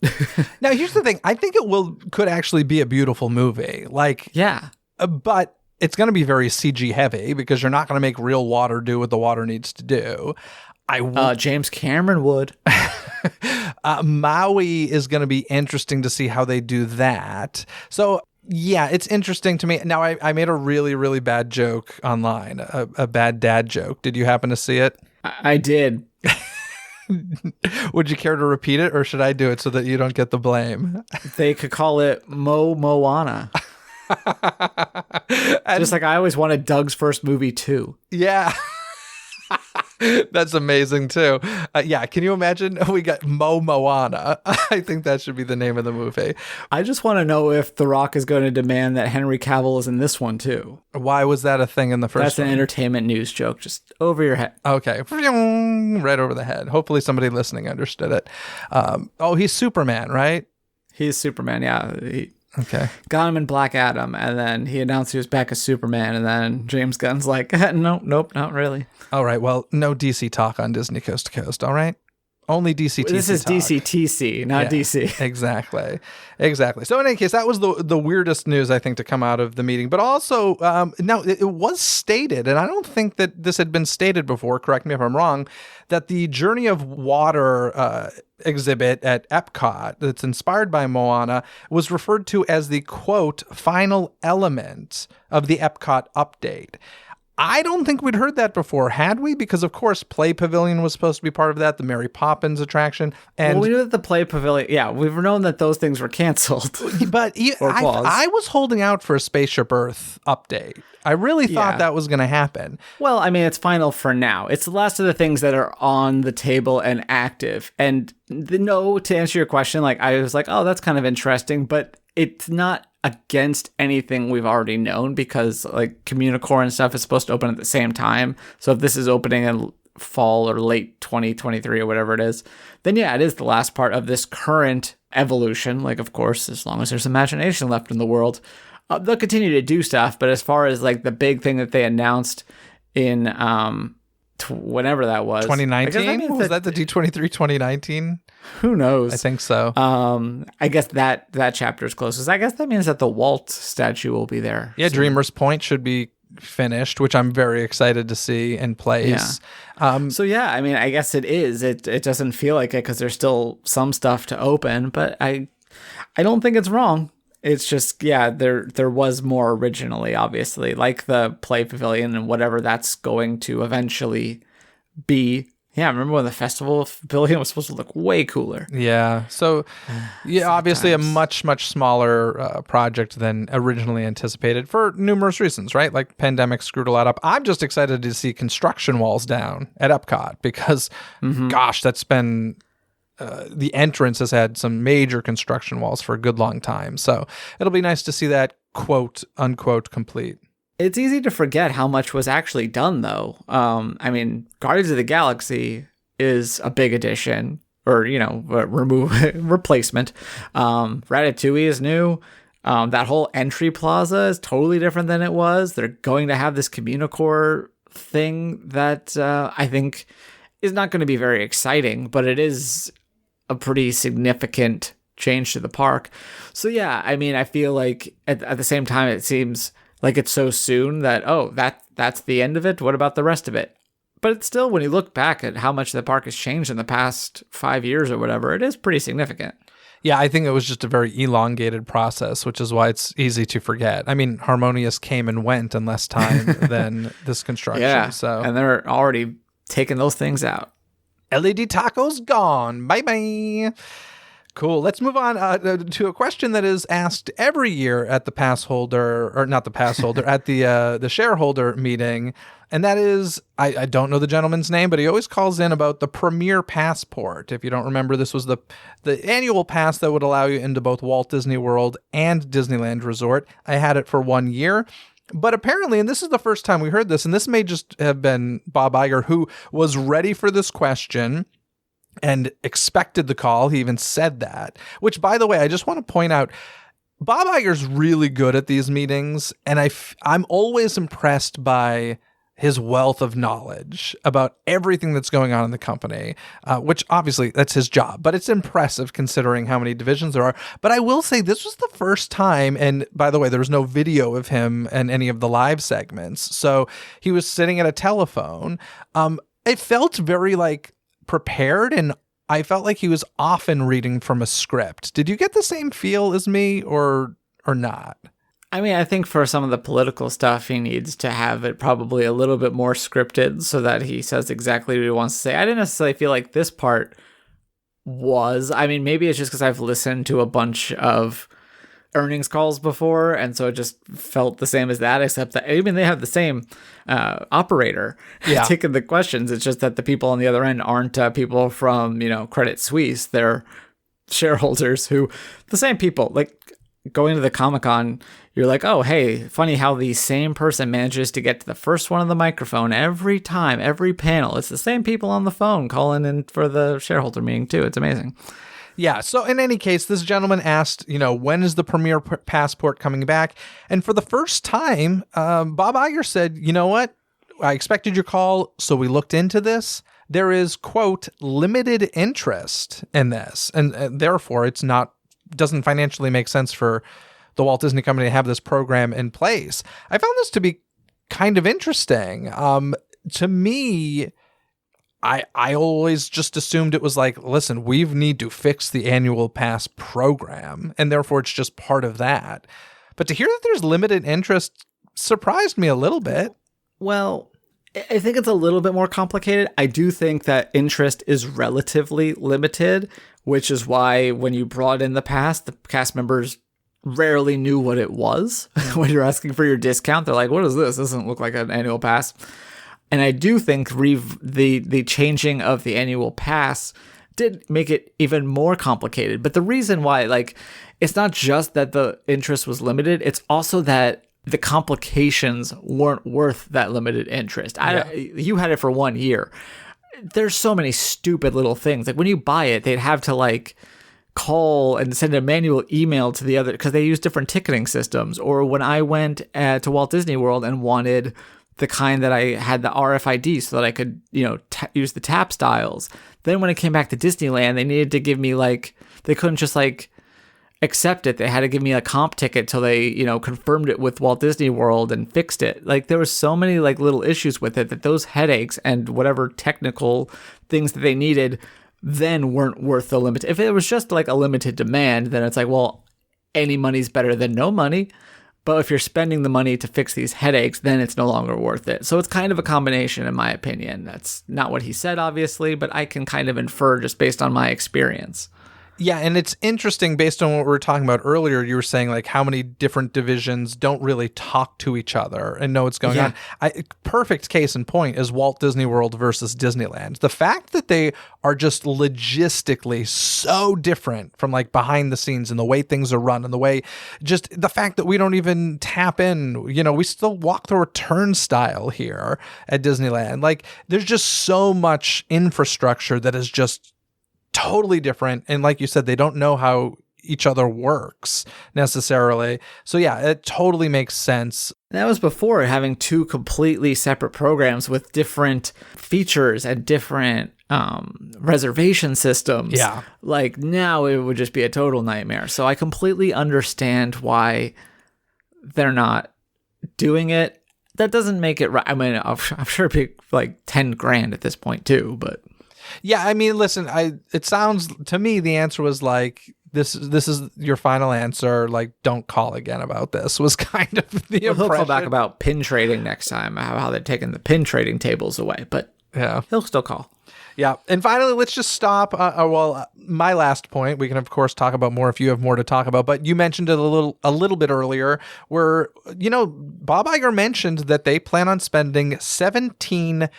Now, here's the thing. I think it could actually be a beautiful movie. Like, yeah. But it's going to be very CG heavy because you're not going to make real water do what the water needs to do. James Cameron would. Maui is going to be interesting to see how they do that. So, yeah, it's interesting to me. Now, I made a really, really bad joke online, a bad dad joke. Did you happen to see it? I did. Would you care to repeat it, or should I do it so that you don't get the blame? They could call it Moana. Just like I always wanted Doug's first movie too. Yeah. That's amazing too. Yeah, can you imagine? We got Moana. I think that should be the name of the movie. I just want to know if The Rock is going to demand that Henry Cavill is in this one too. Why was that a thing in the first That's one? an entertainment news joke, just over your head. Okay. Right over the head. Hopefully somebody listening understood it. Oh, he's Superman, right? He's Superman, yeah. He Okay. got him in Black Adam, and then he announced he was back as Superman, and then James Gunn's like, nope, not really. All right. Well, no DC talk on Disney Coast to Coast. All right. Only DCTC. This is talk. DCTC, not DC. Exactly. So in any case, that was the weirdest news, I think, to come out of the meeting. But also, no, it was stated, and I don't think that this had been stated before, correct me if I'm wrong, that the Journey of Water exhibit at Epcot that's inspired by Moana was referred to as the, quote, final element of the Epcot update. I don't think we'd heard that before, had we? Because, of course, Play Pavilion was supposed to be part of that, the Mary Poppins attraction. And well, we knew that the Play Pavilion, yeah, we've known that those things were canceled. But I was holding out for a Spaceship Earth update. I really thought that was going to happen. Well, I mean, it's final for now. It's the last of the things that are on the table and active. And no, to answer your question, like I was like, oh, that's kind of interesting, but it's not against anything we've already known because like Communicore and stuff is supposed to open at the same time. So if this is opening in fall or late 2023 or whatever it is, then yeah, it is the last part of this current evolution. Like, of course, as long as there's imagination left in the world, they'll continue to do stuff. But as far as like the big thing that they announced in whenever that was 2019, was that the D23 2019? Who knows? I think so. I guess that chapter is closest. I guess that means that the Walt statue will be there. Yeah, soon. Dreamer's Point should be finished, which I'm very excited to see in place. Yeah. So yeah, I mean, I guess it is. It doesn't feel like it because there's still some stuff to open, but I don't think it's wrong. It's just, yeah, there was more originally, obviously, like the Play Pavilion and whatever that's going to eventually be. Yeah, remember when the Festival Pavilion was supposed to look way cooler? Yeah. So, yeah, obviously a much, much smaller project than originally anticipated for numerous reasons, right? Like pandemic screwed a lot up. I'm just excited to see construction walls down at Epcot because, gosh, that's been... the entrance has had some major construction walls for a good long time. So it'll be nice to see that quote unquote complete. It's easy to forget how much was actually done, though. I mean, Guardians of the Galaxy is a big addition, or replacement. Ratatouille is new. That whole entry plaza is totally different than it was. They're going to have this Communicore thing that I think is not going to be very exciting, but it is a pretty significant change to the park. So yeah, I mean, I feel like at the same time, it seems like it's so soon that, that's the end of it. What about the rest of it? But it's still, when you look back at how much the park has changed in the past 5 years or whatever, it is pretty significant. Yeah, I think it was just a very elongated process, which is why it's easy to forget. I mean, Harmonious came and went in less time than this construction. Yeah, so. And they're already taking those things out. LED tacos gone. Bye-bye. Cool. Let's move on to a question that is asked every year at the pass holder, or not the pass holder, at the shareholder meeting. And that is, I don't know the gentleman's name, but he always calls in about the Premier Passport. If you don't remember, this was the annual pass that would allow you into both Walt Disney World and Disneyland Resort. I had it for 1 year. But apparently, and this is the first time we heard this, and this may just have been Bob Iger who was ready for this question and expected the call. He even said that, which, by the way, I just want to point out, Bob Iger's really good at these meetings, and I'm always impressed by his wealth of knowledge about everything that's going on in the company, which obviously that's his job, but it's impressive considering how many divisions there are. But I will say this was the first time, and by the way, there was no video of him in any of the live segments. So he was sitting at a telephone. It felt very prepared, and I felt like he was often reading from a script. Did you get the same feel as me or not? I mean, I think for some of the political stuff, he needs to have it probably a little bit more scripted so that he says exactly what he wants to say. I didn't necessarily feel like this part was. I mean, maybe it's just because I've listened to a bunch of earnings calls before, and so it just felt the same as that, except that even they have the same operator taking the questions. It's just that the people on the other end aren't people from, Credit Suisse. They're shareholders who, the same people, like going to the Comic-Con, you're like, oh, hey, funny how the same person manages to get to the first one on the microphone every time, every panel. It's the same people on the phone calling in for the shareholder meeting too. It's amazing. Yeah, so in any case, this gentleman asked, when is the Premier Passport coming back? And for the first time, Bob Iger said, you know what? I expected your call, so we looked into this. There is, quote, limited interest in this, and therefore doesn't financially make sense for the Walt Disney Company to have this program in place. I found this to be kind of interesting. To me, I always just assumed it was like, listen, we need to fix the annual pass program, and therefore it's just part of that. But to hear that there's limited interest surprised me a little bit. Well, I think it's a little bit more complicated. I do think that interest is relatively limited, which is why when you brought in the pass, the cast members rarely knew what it was. When you're asking for your discount, they're like, what is this? This doesn't look like an annual pass. And I do think the changing of the annual pass did make it even more complicated. But the reason why, it's not just that the interest was limited, it's also that the complications weren't worth that limited interest. You had it for 1 year. There's so many stupid little things. Like when you buy it, they'd have to call and send a manual email to the other, because they use different ticketing systems. Or when I went to Walt Disney World and wanted the kind that I had the RFID so that I could, use the tap styles. Then when it came back to Disneyland, they needed to give me they couldn't just accept it. They had to give me a comp ticket till they, confirmed it with Walt Disney World and fixed it. There was so many little issues with it that those headaches and whatever technical things that they needed then weren't worth the limit. If it was just a limited demand, then it's well, any money's better than no money. But if you're spending the money to fix these headaches, then it's no longer worth it. So it's kind of a combination, in my opinion. That's not what he said, obviously, but I can kind of infer just based on my experience. Yeah, and it's interesting based on what we were talking about earlier. You were saying how many different divisions don't really talk to each other and know what's going on. Perfect case in point is Walt Disney World versus Disneyland. The fact that they are just logistically so different from behind the scenes and the way things are run and the fact that we don't even tap in, we still walk through a turnstile here at Disneyland. There's just so much infrastructure that is just totally different, and like you said, they don't know how each other works necessarily. So yeah, it totally makes sense. That was before having two completely separate programs with different features and different reservation systems. Yeah. Now it would just be a total nightmare. So I completely understand why they're not doing it. That doesn't make it right. I mean, I'm sure it'd be 10 grand at this point too, but yeah, I mean, listen, it sounds to me the answer was this is your final answer. Don't call again about this was kind of the impression. He'll call back about pin trading next time, how they're taking the pin trading tables away, but yeah, he'll still call. Yeah. And finally, let's just stop. My last point, we can, of course, talk about more if you have more to talk about, but you mentioned it a little bit earlier where, Bob Iger mentioned that they plan on spending $17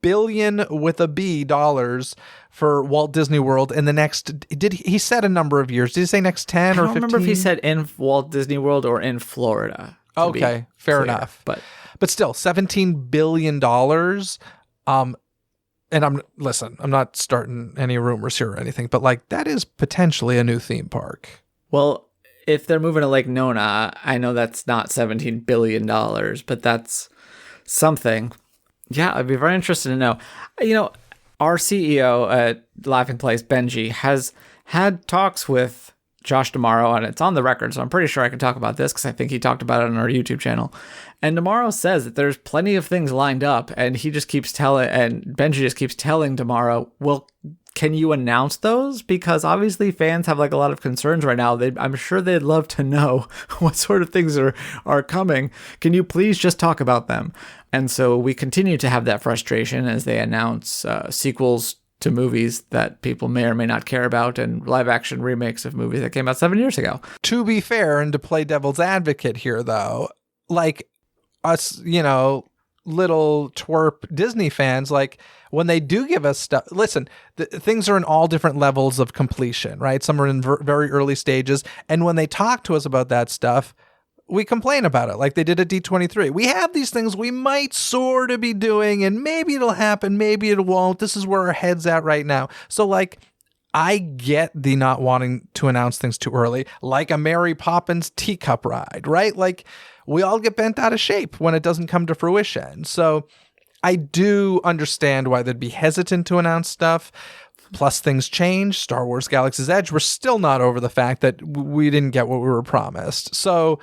billion with a B dollars for Walt Disney World in the next, he said a number of years. Did he say next 10 or 15? I don't remember if he said in Walt Disney World or in Florida. Okay. Fair enough. But still, $17 billion. And I'm not starting any rumors here or anything, but that is potentially a new theme park. Well, if they're moving to Lake Nona, I know that's not $17 billion, but that's something. Yeah, I'd be very interested to know. Our CEO at Laughing Place, Benji, has had talks with Josh D'Amaro, and it's on the record, so I'm pretty sure I can talk about this because I think he talked about it on our YouTube channel. And D'Amaro says that there's plenty of things lined up, and Benji just keeps telling D'Amaro, well, can you announce those? Because obviously fans have a lot of concerns right now. I'm sure they'd love to know what sort of things are coming. Can you please just talk about them? And so we continue to have that frustration as they announce sequels to movies that people may or may not care about and live action remakes of movies that came out 7 years ago. To be fair, and to play devil's advocate here, though, like us, little twerp Disney fans, like when they do give us stuff, listen, things are in all different levels of completion, right? Some are in very early stages. And when they talk to us about that stuff, we complain about it like they did at D23. We have these things we might sort of be doing, and maybe it'll happen, maybe it won't. This is where our head's at right now. So like, I get the not wanting to announce things too early, like a Mary Poppins teacup ride, right? Like we all get bent out of shape when it doesn't come to fruition. So I do understand why they'd be hesitant to announce stuff. Plus things change. Star Wars Galaxy's Edge, we're still not over the fact that we didn't get what we were promised. So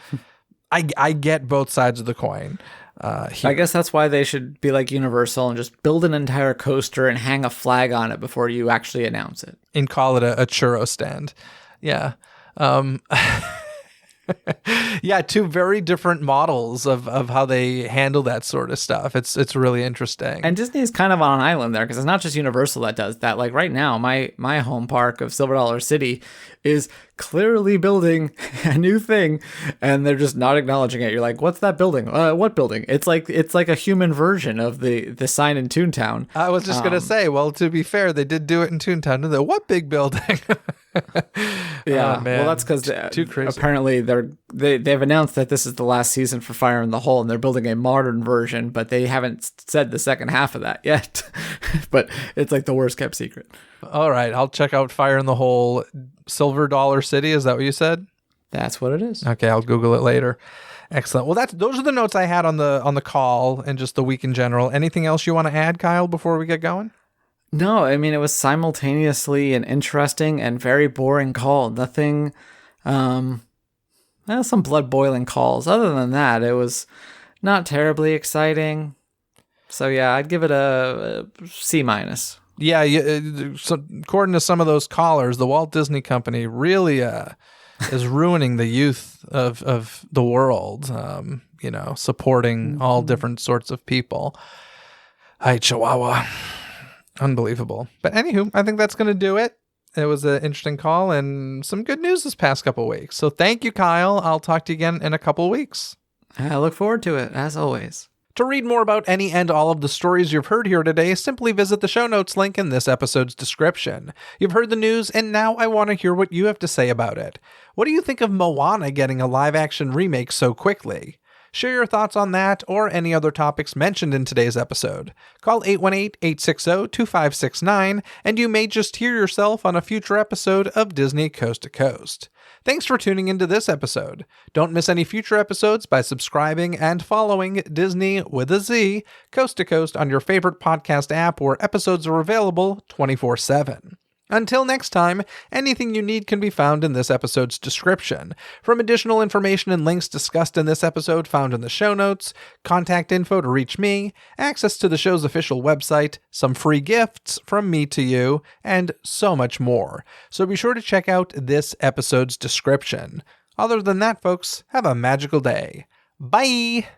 I get both sides of the coin. I guess that's why they should be like Universal and just build an entire coaster and hang a flag on it before you actually announce it. And call it a churro stand. Yeah. Yeah, two very different models of how they handle that sort of stuff. It's really interesting. And Disney is kind of on an island there because it's not just Universal that does that. Like right now, my home park of Silver Dollar City is clearly building a new thing, and they're just not acknowledging it. You're like, what's that building? What building? It's like a human version of the sign in Toontown. I was just gonna say, well, to be fair, they did do it in Toontown. What big building? Yeah, oh, man. well, that's because too crazy. Apparently they've announced that this is the last season for Fire in the Hole, and they're building a modern version, but they haven't said the second half of that yet. But it's like the worst kept secret. All right, I'll check out Fire in the Hole, Silver Dollar City. Is that what you said? That's what it is. Okay, I'll Google it later. Excellent. Well, those are the notes I had on the call and just the week in general. Anything else you want to add, Kyle, before we get going? No, I mean, it was simultaneously an interesting and very boring call. Nothing, some blood boiling calls. Other than that, it was not terribly exciting. So yeah, I'd give it a C-. Yeah, so according to some of those callers, the Walt Disney Company really is ruining the youth of the world, supporting all different sorts of people. Hi, Chihuahua. Unbelievable. But anywho, I think that's going to do it. It was an interesting call and some good news this past couple of weeks. So thank you, Kyle. I'll talk to you again in a couple of weeks. I look forward to it, as always. To read more about any and all of the stories you've heard here today, simply visit the show notes link in this episode's description. You've heard the news, and now I want to hear what you have to say about it. What do you think of Moana getting a live-action remake so quickly? Share your thoughts on that or any other topics mentioned in today's episode. Call 818-860-2569, and you may just hear yourself on a future episode of Disney Coast to Coast. Thanks for tuning into this episode. Don't miss any future episodes by subscribing and following Disney with a Z, Coast to Coast on your favorite podcast app where episodes are available 24/7. Until next time, anything you need can be found in this episode's description. From additional information and links discussed in this episode found in the show notes, contact info to reach me, access to the show's official website, some free gifts from me to you, and so much more. So be sure to check out this episode's description. Other than that, folks, have a magical day. Bye!